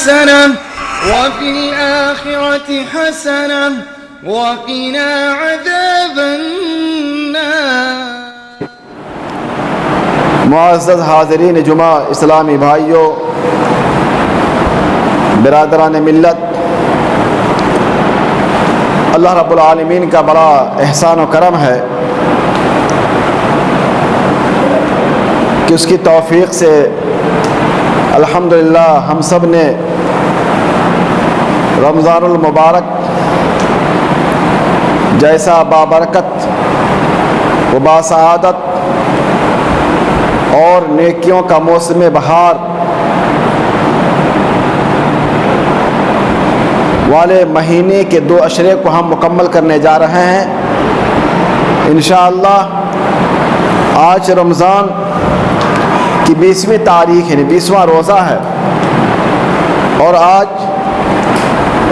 حسنة وفي الآخرة حسنة وقنا عذاب النار۔ معزز حاضرین جمعہ، اسلامی بھائیوں، برادران ملت، اللہ رب العالمین کا بڑا احسان و کرم ہے کہ اس کی توفیق سے الحمدللہ ہم سب نے رمضان المبارک جیسا بابرکت و باسعادت اور نیکیوں کا موسم بہار والے مہینے کے 2 عشرے کو ہم مکمل کرنے جا رہے ہیں انشاءاللہ۔ آج رمضان کی 20ویں تاریخ ہے، 20واں روزہ ہے، اور آج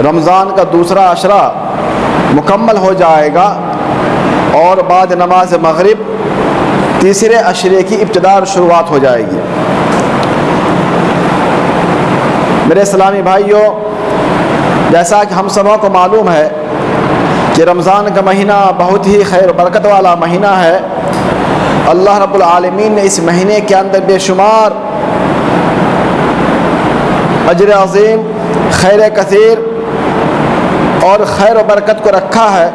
رمضان کا دوسرا عشرہ مکمل ہو جائے گا، اور بعد نماز مغرب تیسرے عشرے کی ابتدا اور شروعات ہو جائے گی۔ میرے اسلامی بھائیوں، جیسا کہ ہم سبوں کو معلوم ہے کہ رمضان کا مہینہ بہت ہی خیر و برکت والا مہینہ ہے۔ اللہ رب العالمین نے اس مہینے کے اندر بے شمار اجر عظیم، خیر کثیر اور خیر و برکت کو رکھا ہے،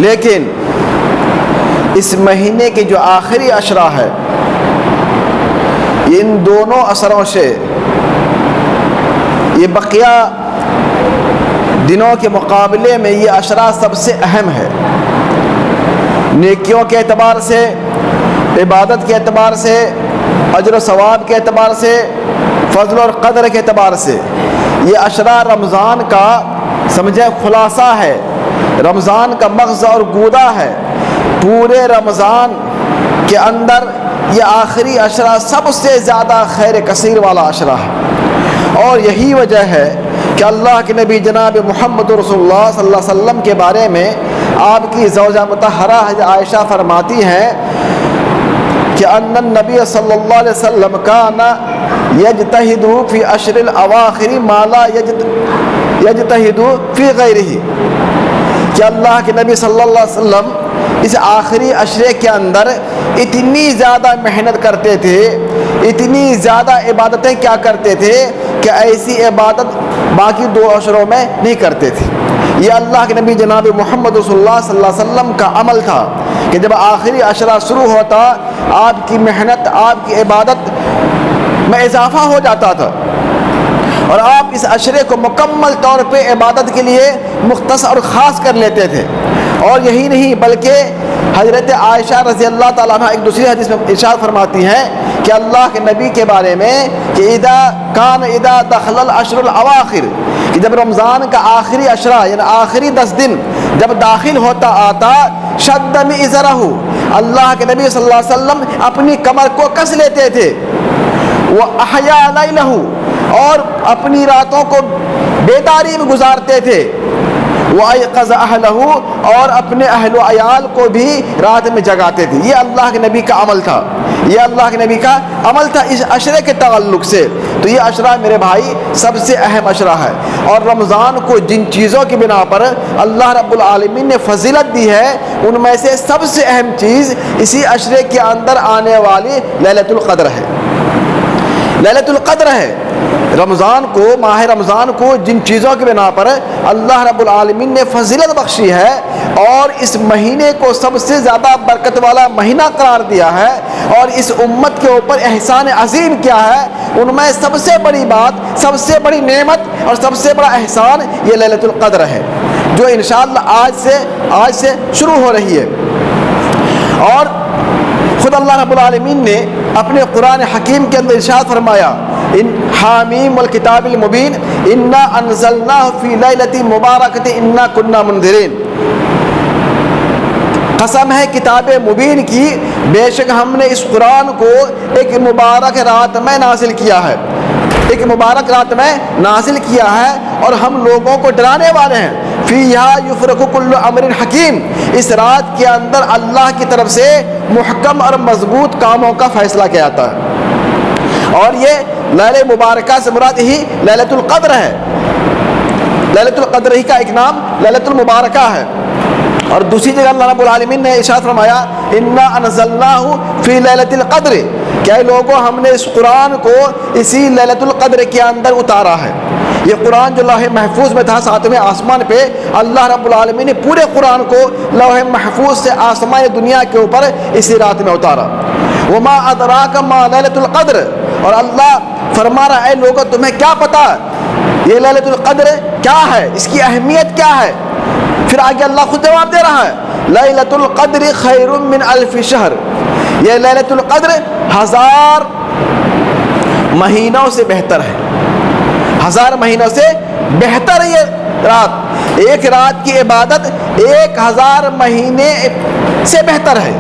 لیکن اس مہینے کے جو آخری عشرہ ہے، ان دونوں عشروں سے یہ بقیہ دنوں کے مقابلے میں یہ عشرہ سب سے اہم ہے، نیکیوں کے اعتبار سے، عبادت کے اعتبار سے، اجر و ثواب کے اعتبار سے، فضل اور قدر کے اعتبار سے۔ یہ عشرہ رمضان کا سمجھے خلاصہ ہے، رمضان کا مغز اور گودا ہے۔ پورے رمضان کے اندر یہ آخری عشرہ سب سے زیادہ خیر کثیر والا عشرہ ہے، اور یہی وجہ ہے کہ اللہ کے نبی جناب محمد رسول اللہ صلی اللہ علیہ وسلم کے بارے میں آپ کی زوجہ مطہرہ عائشہ فرماتی ہیں کہ ان النبی صلی اللہ علیہ وسلم کان یجتہد فی عشر الاواخر ما لا یجتہد فی غیرہ، کہ اللہ کے نبی صلی اللہ علیہ وسلم اس آخری عشرے کے اندر اتنی زیادہ محنت کرتے تھے، اتنی زیادہ عبادتیں کیا کرتے تھے کہ ایسی عبادت باقی 2 عشروں میں نہیں کرتے تھے۔ یہ اللہ کے نبی جناب محمد رسول اللہ صلی اللہ علیہ وسلم کا عمل تھا کہ جب آخری عشرہ شروع ہوتا، آپ کی محنت، آپ کی عبادت میں اضافہ ہو جاتا تھا، اور آپ اس عشرے کو مکمل طور پہ عبادت کے لیے مختص اور خاص کر لیتے تھے۔ اور یہی نہیں بلکہ حضرت عائشہ رضی اللہ تعالیٰ عنہ ایک دوسری حدیث میں ارشاد فرماتی ہیں کہ اللہ کے نبی کے بارے میں کہ اذا دخل العشر الاواخر، کہ جب رمضان کا آخری عشرہ یعنی آخری 10 دن جب داخل ہوتا آتا، شد مئزرہ، اللہ کے نبی صلی اللہ علیہ وسلم اپنی کمر کو کس لیتے تھے، وَأَحْيَا لَيْلَهُ، اور اپنی راتوں کو بیداری میں گزارتے تھے، وَأَيْقَظَ أَهْلَهُ، اور اپنے اہل و عیال کو بھی رات میں جگاتے تھے۔ یہ اللہ کے نبی کا عمل تھا، یہ اللہ کے نبی کا عمل تھا اس عشرے کے تعلق سے۔ تو یہ عشرہ میرے بھائی سب سے اہم عشرہ ہے، اور رمضان کو جن چیزوں کی بنا پر اللہ رب العالمین نے فضیلت دی ہے، ان میں سے سب سے اہم چیز اسی عشرے کے اندر آنے والی لیلۃ القدر ہے۔ لیلۃ القدر ہے رمضان کو، ماہ رمضان کو جن چیزوں کی بنا پر اللہ رب العالمین نے فضیلت بخشی ہے اور اس مہینے کو سب سے زیادہ برکت والا مہینہ قرار دیا ہے، اور اس امت کے اوپر احسان عظیم کیا ہے، ان میں سب سے بڑی بات، سب سے بڑی نعمت اور سب سے بڑا احسان یہ لیلۃ القدر ہے، جو انشاءاللہ آج سے شروع ہو رہی ہے۔ اور خود اللہ رب العالمین نے اپنے قرآن حکیم کے اندر ارشاد فرمایا، ان حامیم والکتاب المبین انا انزلناہ فی لیلۃ مبارکۃ انا کنا منذرین، قسم ہے کتاب مبین کی، بے شک ہم نے اس قرآن کو ایک مبارک رات میں نازل کیا ہے، ایک مبارک رات میں نازل کیا ہے، اور ہم لوگوں کو ڈرانے والے ہیں۔ فیہا یفرق کل امر حکیم، اس رات کے اندر اللہ کی طرف سے محکم اور مضبوط کاموں کا فیصلہ کیا جاتا ہے۔ اور یہ لیلہ مبارکہ سے مراد ہی لیلۃ القدر ہے. لیلۃ القدر ہی کا ایک نام لیلۃ المبارکہ ہے. اور دوسری جگہ اللہ رب العالمین نے ارشاد فرمایا انا انزلناہ فی لیلۃ القدر، کہ اے لوگوں ہم نے اس قرآن کو اسی لیلۃ القدر کے اندر اتارا ہے. یہ قرآن جو لوح محفوظ میں تھا 7ویں آسمان پہ، اللہ رب العالمین نے پورے قرآن کو لوح محفوظ سے آسمان دنیا کے اوپر اسی رات میں اتارا. وما ادراک ما لیلۃ القدر، اور اللہ فرما رہا ہے اے لوگوں تمہیں کیا پتا یہ لیلۃ القدر کیا ہے، اس کی اہمیت کیا ہے. پھر آگے اللہ خود جواب دے رہا ہے لیلۃ القدر خیر من الف شہر، یہ لیلۃ القدر 1000 مہینوں سے بہتر ہے. 1000 مہینوں سے بہتر ہے یہ رات. ایک رات کی عبادت 1000 مہینے سے بہتر ہے.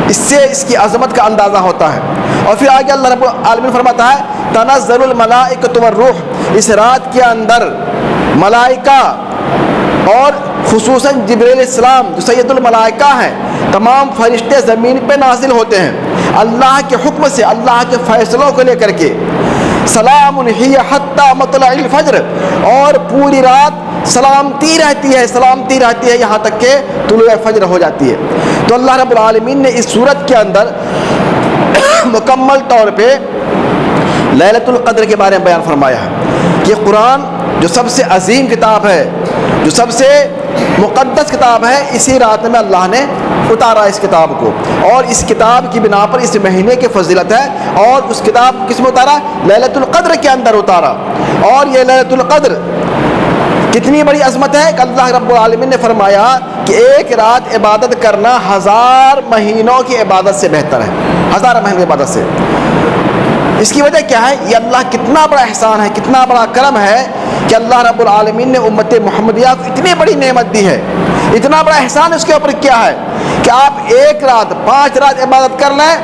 اس سے اس کی عظمت کا اندازہ ہوتا ہے. اور پھر آگے اللہ رب العالمین فرماتا ہے تنزل الملائکۃ والروح، اس رات کے اندر ملائکہ اور خصوصاً جبرائیل السلام جو سید الملائکہ ہیں، تمام فرشتے زمین پہ نازل ہوتے ہیں اللہ کے حکم سے، اللہ کے فیصلوں کو لے کر کے. سلام ہی حتی مطلع الفجر، اور پوری رات سلامتی رہتی ہے یہاں تک کہ طلوع فجر ہو جاتی ہے. تو اللہ رب العالمین نے اس صورت کے اندر مکمل طور پہ لیلۃ القدر کے بارے میں بیان فرمایا ہے کہ قرآن جو سب سے عظیم کتاب ہے، جو سب سے مقدس کتاب ہے، اسی رات میں اللہ نے اتارا اس کتاب کو. اور اس کتاب کی بنا پر اس مہینے کی فضیلت ہے. اور اس کتاب کو کس میں اتارا؟ لیلۃ القدر کے اندر اتارا. اور یہ لیلۃ القدر کتنی بڑی عظمت ہے کہ اللہ رب العالمین نے فرمایا کہ ایک رات عبادت کرنا 1000 مہینوں کی عبادت سے بہتر ہے. 1000 مہینوں کی عبادت سے. اس کی وجہ کیا ہے؟ یہ اللہ کتنا بڑا احسان ہے، کتنا بڑا کرم ہے کہ اللہ رب العالمین نے امت محمدیہ کو اتنی بڑی نعمت دی ہے. اتنا بڑا احسان اس کے اوپر کیا ہے کہ آپ ایک رات 5 رات عبادت کر لیں،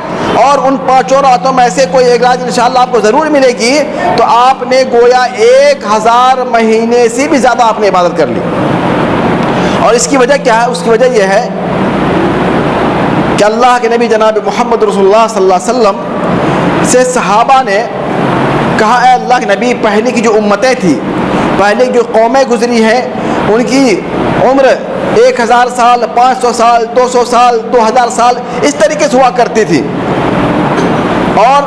اور ان 5 راتوں میں سے کوئی ایک رات انشاءاللہ آپ کو ضرور ملے گی، تو آپ نے گویا 1000 مہینے سے بھی زیادہ آپ نے عبادت کر لی. اور اس کی وجہ کیا ہے؟ اس کی وجہ یہ ہے کہ اللہ کے نبی جناب محمد رسول اللہ صلی اللہ علیہ وسلم سے صحابہ نے کہا اے اللہ کے نبی، پہلے کی جو امتیں تھیں، پہلے جو قومیں گزری ہیں، ان کی عمر 1000 سال، 500 سال، 200 سال، 2000 سال اس طریقے سے ہوا کرتی تھی. اور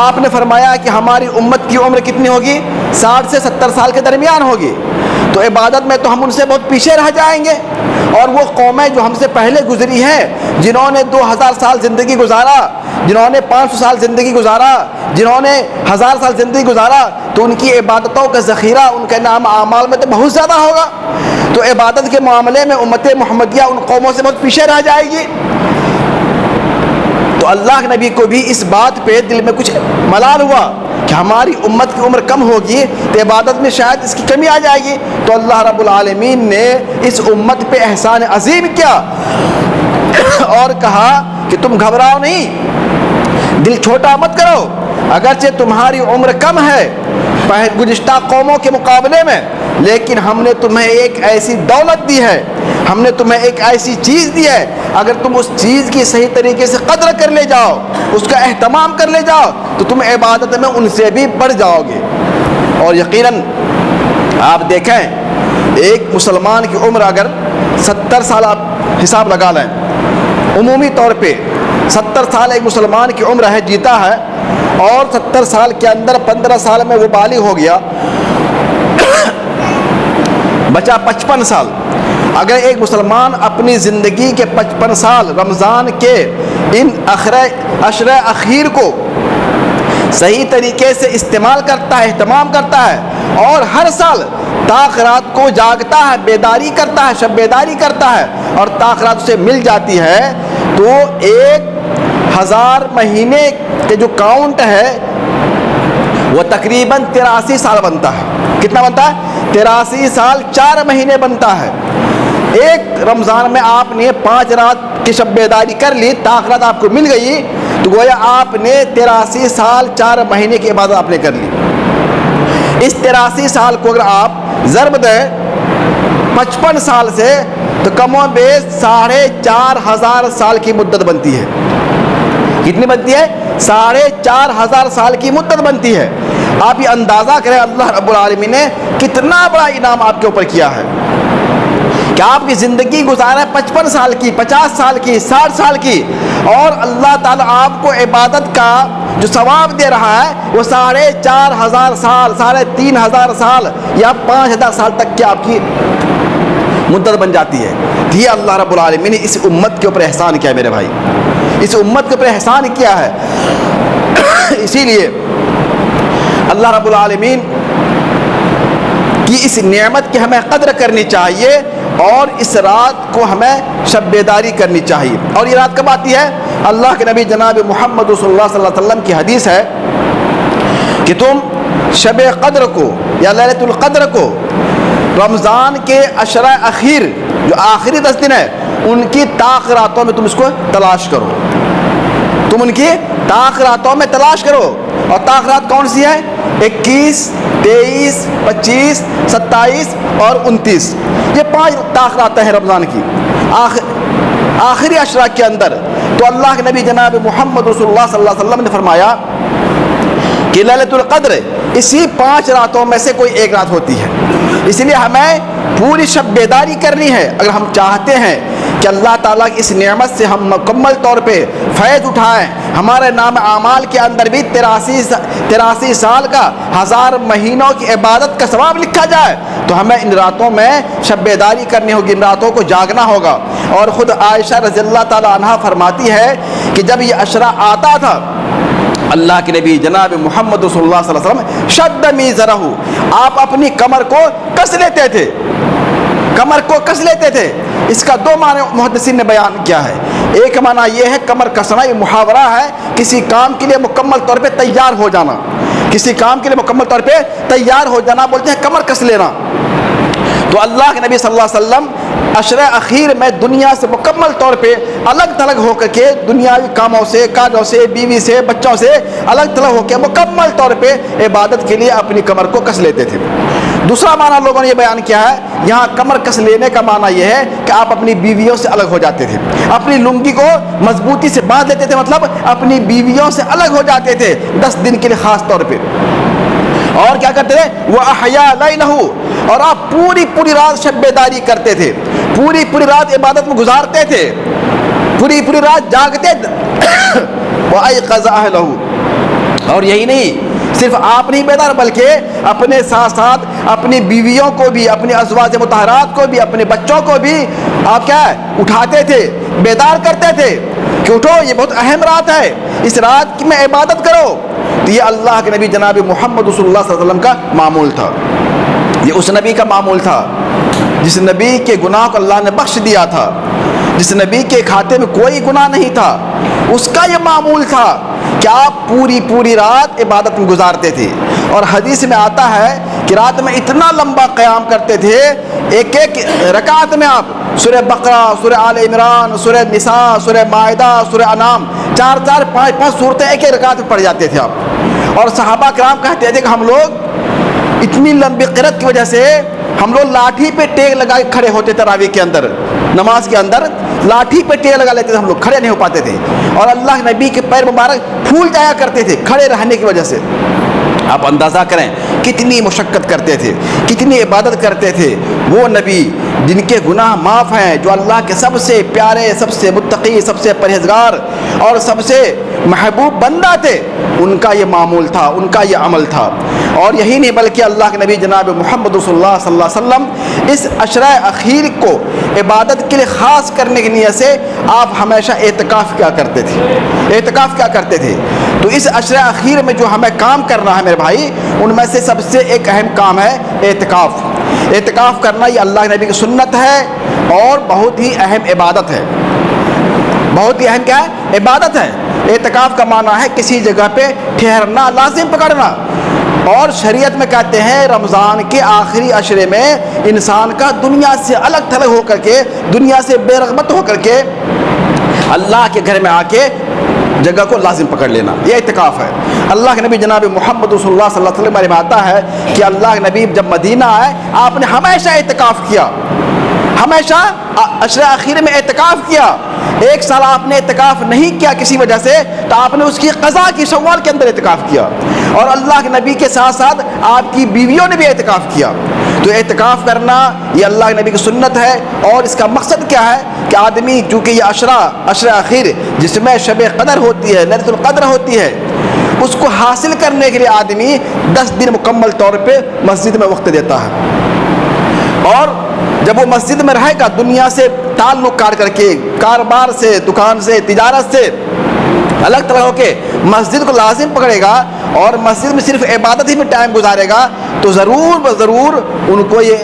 آپ نے فرمایا کہ ہماری امت کی عمر کتنی ہوگی؟ 60 سے 70 سال کے درمیان ہوگی. تو عبادت میں تو ہم ان سے بہت پیچھے رہ جائیں گے. اور وہ قومیں جو ہم سے پہلے گزری ہیں، جنہوں نے 2000 سال زندگی گزارا، جنہوں نے 500 سال زندگی گزارا، جنہوں نے 1000 سال زندگی گزارا، تو ان کی عبادتوں کا ذخیرہ ان کے نام اعمال میں تو بہت زیادہ ہوگا. تو عبادت کے معاملے میں امت محمدیہ ان قوموں سے بہت پیچھے رہ جائے گی. تو اللہ کے نبی کو بھی اس بات پہ دل میں کچھ ملال ہوا کہ ہماری امت کی عمر کم ہوگی تو عبادت میں شاید اس کی کمی آ جائے گی. تو اللہ رب العالمین نے اس امت پہ احسان عظیم کیا اور کہا کہ تم گھبراؤ نہیں، دل چھوٹا مت کرو. اگرچہ تمہاری عمر کم ہے گزشتہ قوموں کے مقابلے میں، لیکن ہم نے تمہیں ایک ایسی دولت دی ہے، ہم نے تمہیں ایک ایسی چیز دی ہے، اگر تم اس چیز کی صحیح طریقے سے قدر کر لے جاؤ، اس کا اہتمام کر لے جاؤ، تو تم عبادت میں ان سے بھی بڑھ جاؤ گے. اور یقیناً آپ دیکھیں ایک مسلمان کی عمر اگر 70 سال آپ حساب لگا لیں، عمومی طور پہ 70 سال ایک مسلمان کی عمر ہے، جیتا ہے، اور 70 سال کے اندر 15 سال میں وہ بالغ ہو گیا، بچا 55 سال. اگر ایک مسلمان اپنی زندگی کے 55 سال رمضان کے ان عشر اخیر کو صحیح طریقے سے استعمال کرتا ہے، اہتمام کرتا ہے، اور ہر سال طاق رات کو جاگتا ہے، بیداری کرتا ہے، شب بیداری کرتا ہے، اور طاق رات اسے مل جاتی ہے، تو 1000 مہینے کے جو کاؤنٹ ہے وہ تقریباً 83 سال بنتا ہے. کتنا بنتا ہے؟ 83 سال 4 مہینے بنتا ہے. ایک رمضان میں آپ نے 5 رات کی شب بیداری کر لی، طاق رات آپ کو مل گئی، تو گویا آپ نے 83 سال 4 مہینے کی عبادت آپ نے کر لی. اس 83 سال کو اگر آپ ضرب دیں 55 سال سے، تو کم و بیش 4500 سال کی مدت بنتی ہے. کتنی بنتی ہے؟ 4,500 سال کی مدت بنتی ہے۔ آپ یہ اندازہ کریں اللہ رب العالمین نے کتنا بڑا انعام آپ کے اوپر کیا ہے کہ آپ کی زندگی گزارا ہے 55 سال کی، 50 سال کی، 60 سال کی، اور اللہ تعالیٰ آپ کو عبادت کا جو ثواب دے رہا ہے وہ 4,500 سال، 3,500 سال یا 5,000 سال تک کی آپ کی مدت بن جاتی ہے۔ یہ اللہ رب العالمین نے اس امت کے اوپر احسان کیا ہے میرے بھائی، اس امت کے اوپر احسان کیا ہے۔ اسی لیے اللہ رب العالمین کی اس نعمت کی ہمیں قدر کرنی چاہیے، اور اس رات کو ہمیں شب بیداری کرنی چاہیے۔ اور یہ رات کب آتی ہے؟ اللہ کے نبی جناب محمد صلی اللہ علیہ وسلم کی حدیث ہے کہ تم شب قدر کو یا لیلۃ القدر کو رمضان کے عشرہ اخیر جو آخری 10 دن ہے ان کی طاق راتوں میں تم اس کو تلاش کرو، تم ان کی طاق راتوں میں تلاش کرو۔ اور طاق رات کون سی ہے؟ 21، 23، 25، 27 اور 29، یہ 5 طاق راتیں ہیں رمضان کی آخری عشرہ کے اندر۔ تو اللہ کے نبی جناب محمد رسول اللہ صلی اللہ علیہ وسلم نے فرمایا کہ لیلۃ القدر اسی 5 راتوں میں سے کوئی ایک رات ہوتی ہے، اس لیے ہمیں پوری شب بیداری کرنی ہے اگر ہم چاہتے ہیں کہ اللہ تعالیٰ کی اس نعمت سے ہم مکمل طور پہ فیض اٹھائیں، ہمارے نام اعمال کے اندر بھی 83 سال کا 1000 مہینوں کی عبادت کا ثواب لکھا جائے، تو ہمیں ان راتوں میں شب بیداری کرنی ہوگی، ان راتوں کو جاگنا ہوگا۔ اور خود عائشہ رضی اللہ تعالیٰ عنہا فرماتی ہے کہ جب یہ عشرہ آتا تھا اللہ کے نبی جناب محمد صلی اللہ علیہ وسلم شد میزرہ، آپ اپنی کمر کو کس لیتے تھے، کمر کو کس لیتے تھے۔ اس کا 2 معنی محدثین نے بیان کیا ہے۔ ایک معنی یہ ہے کمر کسنا، یہ محاورہ ہے کسی کام کے لیے مکمل طور پہ تیار ہو جانا، کسی کام کے لیے مکمل طور پہ تیار ہو جانا بولتے ہیں کمر کس لینا۔ تو اللہ کے نبی صلی اللہ علیہ وسلم عشرہ اخیر میں دنیا سے مکمل طور پہ الگ تھلگ ہو کر کے، دنیاوی کاموں سے، کاجوں سے، بیوی سے، بچوں سے الگ تھلگ ہو کے مکمل طور پہ عبادت کے لیے اپنی کمر کو کس لیتے تھے۔ دوسرا معنی لوگوں نے یہ بیان کیا ہے، یہاں کمر کس لینے کا معنی یہ ہے کہ آپ اپنی بیویوں سے الگ ہو جاتے تھے، اپنی لنگی کو مضبوطی سے باندھ لیتے تھے، مطلب اپنی بیویوں سے الگ ہو جاتے تھے 10 دن کے لیے خاص طور پہ۔ اور کیا کرتے تھے؟ وَأَحْيَا لَيْلَهُ، اور آپ پوری رات شب بیداری کرتے تھے، پوری رات عبادت میں گزارتے تھے، پوری رات جاگتے تھے۔ وَأَيْقَظَ أَهْلَهُ، اور یہی نہیں صرف آپ نہیں بیدار بلکہ اپنے ساتھ ساتھ اپنی بیویوں کو بھی، اپنی ازواج مطہرات کو بھی، اپنے بچوں کو بھی آپ کیا ہے اٹھاتے تھے، بیدار کرتے تھے کہ اٹھو یہ بہت اہم رات ہے، اس رات کی میں عبادت کرو۔ تو یہ اللہ کے نبی جناب محمد صلی اللہ علیہ وسلم کا معمول تھا، یہ اس نبی کا معمول تھا جس نبی کے گناہ کو اللہ نے بخش دیا تھا، جس نبی کے کھاتے میں کوئی گناہ نہیں تھا، اس کا یہ معمول تھا کہ آپ پوری رات عبادت میں گزارتے تھے۔ اور حدیث میں آتا ہے کہ رات میں اتنا لمبا قیام کرتے تھے، ایک رکعت میں آپ سورہ بقرہ، سورہ آل عمران، سورہ نساء، سورہ مائدہ، سورہ انعام 4 5 صورتیں ایک رکعت میں پڑھ جاتے تھے آپ۔ اور صحابہ کرام کہتے تھے کہ ہم لوگ اتنی لمبی قرات کی وجہ سے ہم لوگ لاٹھی پہ ٹیک لگا کے کھڑے ہوتے تھے، تراویح کے اندر، نماز کے اندر لاٹھی پہ ٹیک لگا لیتے تھے، ہم لوگ کھڑے نہیں ہو پاتے تھے، اور اللہ نبی کے پیر مبارک پھول جایا کرتے تھے کھڑے رہنے کی وجہ سے۔ آپ اندازہ کریں کتنی مشقت کرتے تھے، کتنی عبادت کرتے تھے وہ نبی جن کے گناہ معاف ہیں، جو اللہ کے سب سے پیارے، سب سے متقی، سب سے پرہیزگار اور سب سے محبوب بندہ تھے، ان کا یہ معمول تھا، ان کا یہ عمل تھا۔ اور یہی نہیں بلکہ اللہ کے نبی جناب محمد رسول اللہ صلی اللہ علیہ وسلم اس عشرہ اخیر کو عبادت کے لیے خاص کرنے کی نیت سے آپ ہمیشہ اعتکاف کیا کرتے تھے، اعتکاف کیا کرتے تھے۔ تو اس عشرہ اخیر میں جو ہمیں کام کرنا ہے میرے بھائی، ان میں سے سب سے ایک اہم کام ہے اعتکاف۔ اعتکاف کرنا یہ اللہ کے نبی کی سنت ہے اور بہت ہی اہم عبادت ہے، بہت ہی اہم کیا ہے؟ عبادت ہے۔ اعتکاف کا معنی ہے کسی جگہ پہ ٹھہرنا، لازم پکڑنا، اور شریعت میں کہتے ہیں رمضان کے آخری عشرے میں انسان کا دنیا سے الگ تھلگ ہو کر کے، دنیا سے بے رغبت ہو کر کے اللہ کے گھر میں آ کے جگہ کو لازم پکڑ لینا، یہ اعتکاف ہے۔ اللہ کے نبی جناب محمد رسول اللہ صلی اللہ علیہ وسلم میں آتا ہے کہ اللہ کے نبی جب مدینہ آئے آپ نے ہمیشہ اعتکاف کیا، ہمیشہ عشرہ اخیر میں اعتکاف کیا، ایک سال آپ نے اعتکاف نہیں کیا کسی وجہ سے تو آپ نے اس کی قضا کی، شوال کے اندر اعتکاف کیا، اور اللہ کے نبی کے ساتھ ساتھ آپ کی بیویوں نے بھی اعتکاف کیا۔ تو اعتکاف کرنا یہ اللہ کے نبی کی سنت ہے، اور اس کا مقصد کیا ہے کہ آدمی چونکہ یہ عشرہ اخیر جس میں شب قدر ہوتی ہے، لیلۃ القدر ہوتی ہے، اس کو حاصل کرنے کے لیے آدمی 10 دن مکمل طور پہ مسجد میں وقت دیتا ہے، اور جب وہ مسجد میں رہے گا دنیا سے تعلق کاٹ کر کے، کاروبار سے، دکان سے، تجارت سے الگ طرح ہو کے مسجد کو لازم پکڑے گا اور مسجد میں صرف عبادت ہی میں ٹائم گزارے گا، تو ضرور ان کو یہ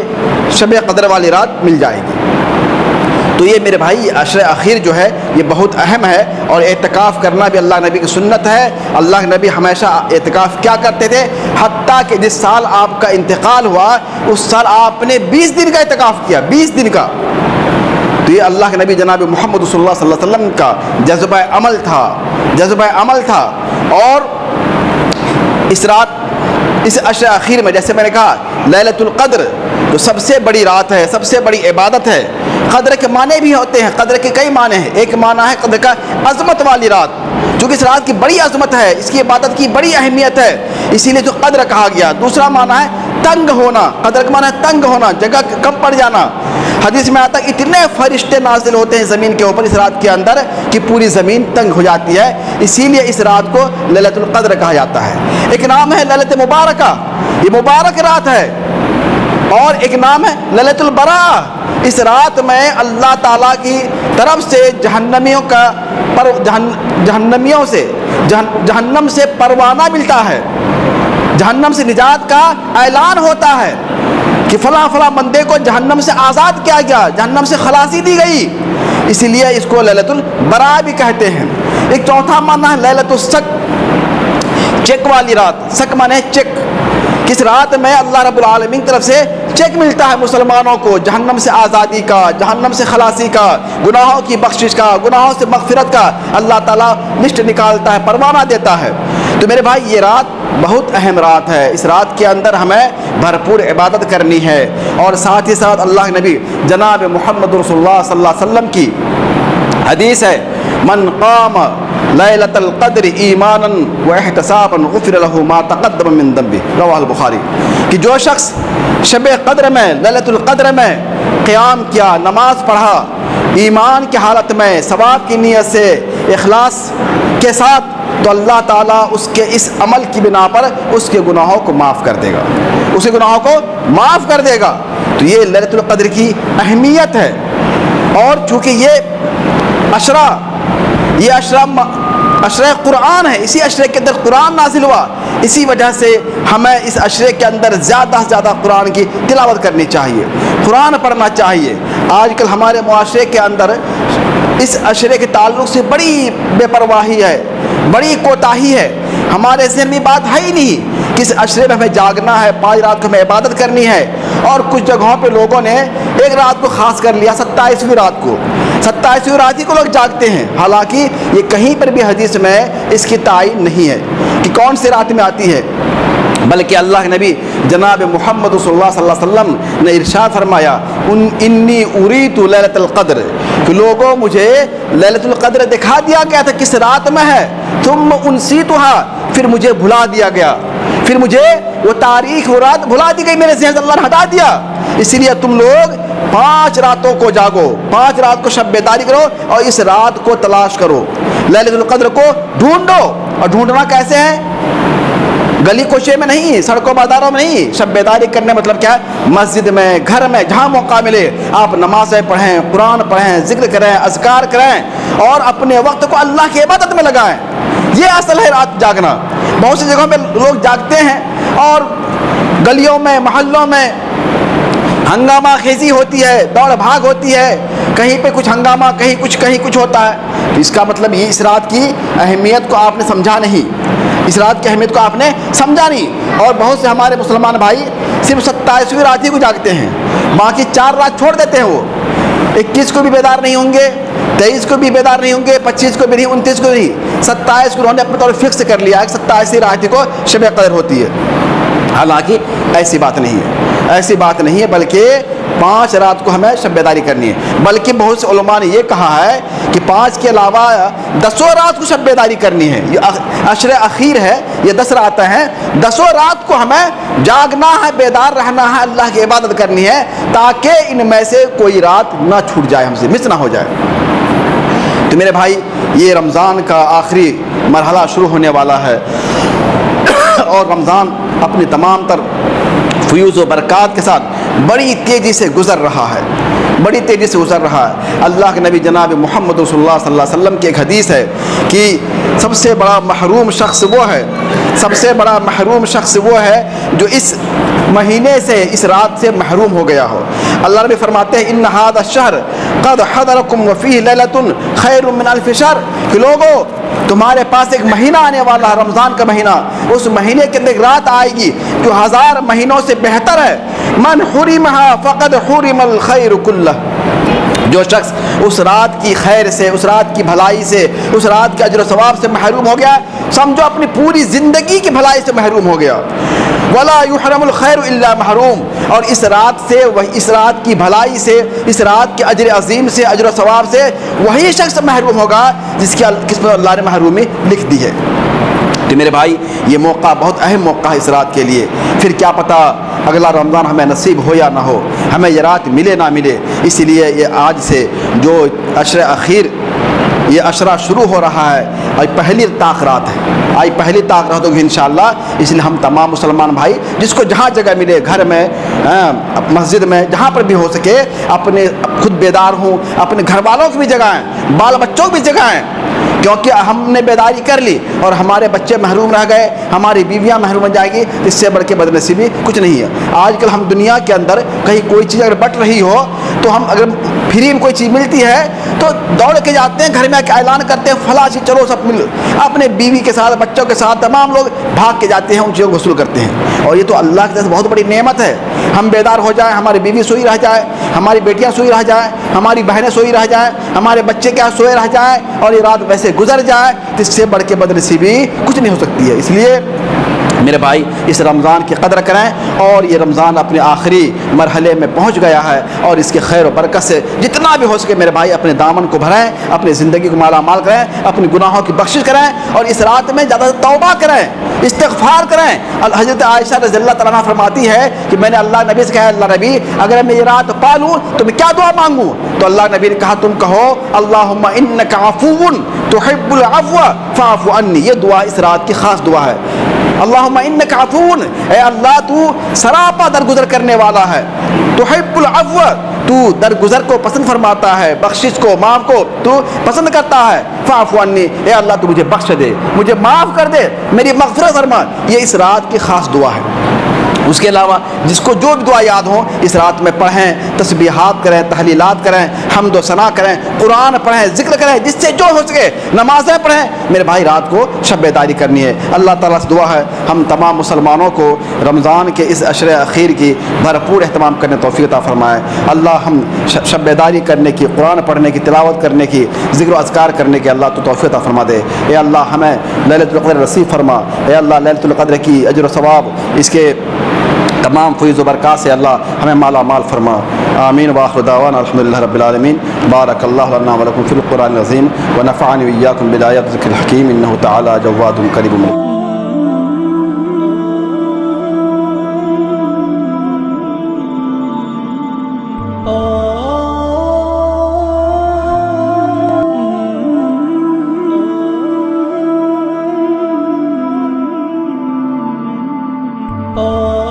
شب قدر والی رات مل جائے گی۔ تو یہ میرے بھائی عشر اخیر جو ہے یہ بہت اہم ہے، اور اعتکاف کرنا بھی اللہ نبی کی سنت ہے۔ اللہ کے نبی ہمیشہ اعتکاف کیا کرتے تھے، حتیٰ کہ جس سال آپ کا انتقال ہوا اس سال آپ نے 20 دن کا اعتکاف کیا، 20 دن کا۔ تو یہ اللہ کے نبی جناب محمد صلی اللہ علیہ وسلم کا جذبہ عمل تھا۔ اور اس رات، اس عشر اخیر میں جیسے میں نے کہا لیلۃ القدر جو سب سے بڑی رات ہے، سب سے بڑی عبادت ہے۔ قدر کے معنی بھی ہوتے ہیں، قدر کے کئی معنی ہیں۔ ایک معنی ہے قدر کا عظمت والی رات، چونکہ اس رات کی بڑی عظمت ہے، اس کی عبادت کی بڑی اہمیت ہے، اسی لیے تو قدر کہا گیا۔ دوسرا معنی ہے تنگ ہونا، قدر کا معنی ہے تنگ ہونا، جگہ کم پڑ جانا۔ حدیث میں آتا ہے اتنے فرشتے نازل ہوتے ہیں زمین کے اوپر اس رات کے اندر کہ پوری زمین تنگ ہو جاتی ہے، اسی لیے اس رات کو لیلۃ القدر کہا جاتا ہے۔ ایک نام ہے لیلۃ مبارکہ، یہ مبارک رات ہے، اور ایک نام ہے لیلۃ البراء۔ اس رات میں اللہ تعالیٰ کی طرف سے جہنم سے پروانہ ملتا ہے، جہنم سے نجات کا اعلان ہوتا ہے کہ فلاں فلاں بندے کو جہنم سے آزاد کیا گیا، جہنم سے خلاصی دی گئی، اسی لیے اس کو لیلۃ البراء بھی کہتے ہیں۔ ایک چوتھا معنی ہے لیلۃ الشک، چیک والی رات۔ شک معنی ہے چیک، کس رات میں اللہ رب العالمین کی طرف سے چیک ملتا ہے مسلمانوں کو جہنم سے آزادی کا، جہنم سے خلاصی کا، گناہوں کی بخشش کا، گناہوں سے مغفرت کا اللہ تعالیٰ لسٹ نکالتا ہے، پروانہ دیتا ہے۔ تو میرے بھائی یہ رات بہت اہم رات ہے، اس رات کے اندر ہمیں بھرپور عبادت کرنی ہے، اور ساتھ ہی ساتھ اللہ کے نبی جناب محمد رسول اللہ صلی اللہ علیہ وسلم کی حدیث ہے من قام لیلۃ القدر ایمانا واحتسابا غفر له ما تقدم من ذنبه، رواہ البخاری، کہ جو شخص شب قدر میں، لیلۃ القدر میں قیام کیا، نماز پڑھا، ایمان کی حالت میں، ثواب کی نیت سے، اخلاص کے ساتھ، تو اللہ تعالیٰ اس کے اس عمل کی بنا پر اس کے گناہوں کو معاف کر دے گا، اس کے گناہوں کو معاف کر دے گا۔ تو یہ لیلۃ القدر کی اہمیت ہے، اور چونکہ یہ عشرہ قرآن ہے، اسی عشرے کے اندر قرآن نازل ہوا، اسی وجہ سے ہمیں اس عشرے کے اندر زیادہ سے زیادہ قرآن کی تلاوت کرنی چاہیے، قرآن پڑھنا چاہیے۔ آج کل ہمارے معاشرے کے اندر اس عشرے کے تعلق سے بڑی بے پرواہی ہے، بڑی کوتاہی ہے، ہمارے ذہن میں بات ہے ہی نہیں کہ اس عشرے میں ہمیں جاگنا ہے، 5 رات کو ہمیں عبادت کرنی ہے، اور کچھ جگہوں پہ لوگوں نے ایک رات کو خاص کر لیا، 27ویں رات کو، 27ویں رات ہی کو لوگ جاگتے ہیں، حالانکہ یہ کہیں پر بھی حدیث میں اس کی تعین نہیں ہے کہ کون سی رات میں آتی ہے، بلکہ اللہ کے نبی جناب محمد صلی اللہ علیہ وسلم نے ارشاد فرمایا انی اریت لیلۃ القدر، کہ لوگوں مجھے لیلۃ القدر دکھا دیا گیا تھا کس رات میں ہے، ثم انسیتها، پھر مجھے بھلا دیا گیا، پھر مجھے وہ تاریخ، وہ رات بھلا دی گئی، میرے ذہن سے اللہ نے ہٹا دیا، اسی لیے تم لوگ 5 راتوں کو جاگو، 5 رات کو شب بیداری کرو، اور اس رات کو تلاش کرو، لیلۃ القدر کو ڈھونڈو۔ اور ڈھونڈنا کیسے ہے؟ گلی کوچے میں نہیں، سڑکوں بازاروں میں نہیں، شب بیداری کرنے مطلب کیا ہے؟ مسجد میں، گھر میں، جہاں موقع ملے آپ نمازیں پڑھیں، قرآن پڑھیں، ذکر کریں، اذکار کریں، اور اپنے وقت کو اللہ کی عبادت میں لگائیں۔ یہ اصل ہے رات جاگنا۔ بہت سی جگہوں پہ لوگ جاگتے ہیں اور گلیوں میں، محلوں میں ہنگامہ خیزی ہوتی ہے، دوڑ بھاگ ہوتی ہے، کہیں پہ کچھ ہنگامہ، کہیں کچھ ہوتا ہے، تو اس کا مطلب یہ اس رات کی اہمیت کو آپ نے سمجھا نہیں، اس رات کی اہمیت کو آپ نے سمجھا نہیں۔ اور بہت سے ہمارے مسلمان بھائی صرف 27ویں رات ہی کو جاگتے ہیں، باقی 4 رات چھوڑ دیتے ہیں، وہ 21 کو بھی بیدار نہیں ہوں گے، 23 کو بھی بیدار نہیں ہوں گے، 25 کو بھی نہیں، 29 کو نہیں، 27 کو انہوں نے اپنے طور پر فکس کر لیا ہے کہ 27ویں رات کو شب قدر ہوتی ہے، حالانکہ ایسی بات نہیں ہے، ایسی بات نہیں ہے، بلکہ 5 رات کو ہمیں شب بیداری کرنی ہے، بلکہ بہت سے علماء نے یہ کہا ہے کہ 5 کے علاوہ 10 رات کو شب بیداری کرنی ہے۔ یہ عشر اخیر ہے، یہ 10 راتیں ہیں، 10 رات کو ہمیں جاگنا ہے، بیدار رہنا ہے، اللہ کی عبادت کرنی ہے، تاکہ ان میں سے کوئی رات نہ چھوٹ جائے، ہم سے مس نہ ہو جائے۔ تو میرے بھائی، یہ رمضان کا آخری مرحلہ شروع ہونے والا ہے، اور رمضان اپنی تمام تر فیوز و برکات کے ساتھ بڑی تیزی سے گزر رہا ہے، بڑی تیزی سے گزر رہا ہے۔ اللہ کے نبی جناب محمد رسول اللہ صلی اللہ علیہ وسلم کی ایک حدیث ہے کہ سب سے بڑا محروم شخص وہ ہے، سب سے بڑا محروم شخص وہ ہے جو اس مہینے سے، اس رات سے محروم ہو گیا ہو۔ اللہ نبی فرماتے ہیں ان ھذا الشہر قد حضرکم وفیہ لیلۃ خیر من الف شہر، کہ لوگوں تمہارے پاس ایک مہینہ آنے والا ہے، رمضان کا مہینہ، اس مہینے کے اندر ایک رات آئے گی جو 1000 مہینوں سے بہتر ہے۔ من حرمها فقد حرم الخیر کلہ، جو شخص اس رات کی خیر سے، اس رات کی بھلائی سے، اس رات کے اجر و ثواب سے محروم ہو گیا، سمجھو اپنی پوری زندگی کی بھلائی سے محروم ہو گیا۔ ولا يحرم الخير الا محروم، اور اس رات سے، اس رات کی بھلائی سے، اس رات کے اجر عظیم سے، اجر و ثواب سے وہی شخص محروم ہوگا جس پر اللہ نے محرومی لکھ دی ہے۔ تو میرے بھائی، یہ موقع بہت اہم موقع ہے اس رات کے لیے، پھر کیا پتہ اگلا رمضان ہمیں نصیب ہو یا نہ ہو، ہمیں یہ رات ملے نہ ملے۔ اسی لیے یہ آج سے جو عشر اخیر، یہ عشرہ شروع ہو رہا ہے، آج پہلی طاق رات ہے، آج پہلی طاق رات ہوگی انشاءاللہ۔ اس لیے ہم تمام مسلمان بھائی جس کو جہاں جگہ ملے، گھر میں، مسجد میں، جہاں پر بھی ہو سکے، اپنے خود بیدار ہوں، اپنے گھر والوں کی بھی جگائیں، بال بچوں کی بھی جگائیں، کیونکہ ہم نے بیداری کر لی اور ہمارے بچے محروم رہ گئے، ہماری بیویاں محروم رہ جائیں گی، اس سے بڑھ کے بد نصیبی کچھ نہیں ہے۔ آج کل ہم دنیا کے اندر کہیں کوئی چیز اگر بٹ رہی ہو تو ہم اگر فری میں کوئی چیز ملتی ہے تو دوڑ کے جاتے ہیں، گھر میں آ اعلان کرتے ہیں فلاں چیز چلو سب مل، اپنے بیوی کے ساتھ، بچوں کے ساتھ تمام لوگ بھاگ کے جاتے ہیں، ان چیزوں کو وصول کرتے ہیں، اور یہ تو اللہ کی طرف سے بہت بڑی نعمت ہے۔ ہم بیدار ہو جائیں، ہماری بیوی سوئی رہ جائے، ہماری بیٹیاں سوئی رہ جائیں، ہماری بہنیں سوئی رہ جائیں، ہمارے بچے کیا سوئے رہ جائیں، اور یہ رات ویسے گزر جائے، تو اس سے بڑھ کے بد نصیبی کچھ نہیں ہو سکتی ہے۔ اس لیے میرے بھائی، اس رمضان کی قدر کریں، اور یہ رمضان اپنے آخری مرحلے میں پہنچ گیا ہے، اور اس کے خیر و برکت سے جتنا بھی ہو سکے میرے بھائی اپنے دامن کو بھریں، اپنی زندگی کو مالا مال کریں، اپنے گناہوں کی بخشش کریں، اور اس رات میں زیادہ توبہ کریں، استغفار کریں۔ حضرت عائشہ رضی اللہ تعالیٰ عنہا فرماتی ہے کہ میں نے اللہ نبی سے کہا، اللہ نبی اگر میں یہ رات پا لوں تو میں کیا دعا مانگوں؟ تو اللہ نبی نے کہا تم کہو اللہم انک عفو تحب العفو فاعف عنی، یہ دعا اس رات کی خاص دعا ہے۔ اللہم انک عفو، اے اللہ تو سراپا درگزر کرنے والا ہے، تحب العفو، تو درگزر کو پسند فرماتا ہے، بخشش کو، معاف کو تو پسند کرتا ہے، فاعف عنی، اے اللہ تو مجھے بخش دے، مجھے معاف کر دے، میری مغفرت فرما۔ یہ اس رات کی خاص دعا ہے۔ اس کے علاوہ جس کو جو بھی دعا یاد ہو اس رات میں پڑھیں، تسبیحات کریں، تحلیلات کریں، حمد و ثنا کریں، قرآن پڑھیں، ذکر کریں، جس سے جو ہو سکے، نمازیں پڑھیں۔ میرے بھائی، رات کو شب بیداری کرنی ہے۔ اللہ تعالیٰ سے دعا ہے ہم تمام مسلمانوں کو رمضان کے اس عشر اخیر کی بھرپور اہتمام کرنے توفیق عطا فرمائے۔ اللہ ہم شب بیداری کرنے کی، قرآن پڑھنے کی، تلاوت کرنے کی، ذکر و اذکار کرنے کی اللہ تو توفیق عطا فرما دے۔ اے اللہ ہمیں لیلۃ القدر نصیب فرما۔ اے اللہ لیلۃ القدر کی اجر و ثواب، اس کے تمام فیض و برکات سے اللہ ہمیں مالا مال فرما۔ آمین وآخر دعوانا الحمدللہ رب العالمین۔ بارک اللہ لنا ولکم فی القرآن العظیم ونفعنی وإیاکم بالآیات والذکر الحکیم، انہ تعالی جواد قریب مجیب۔ Oh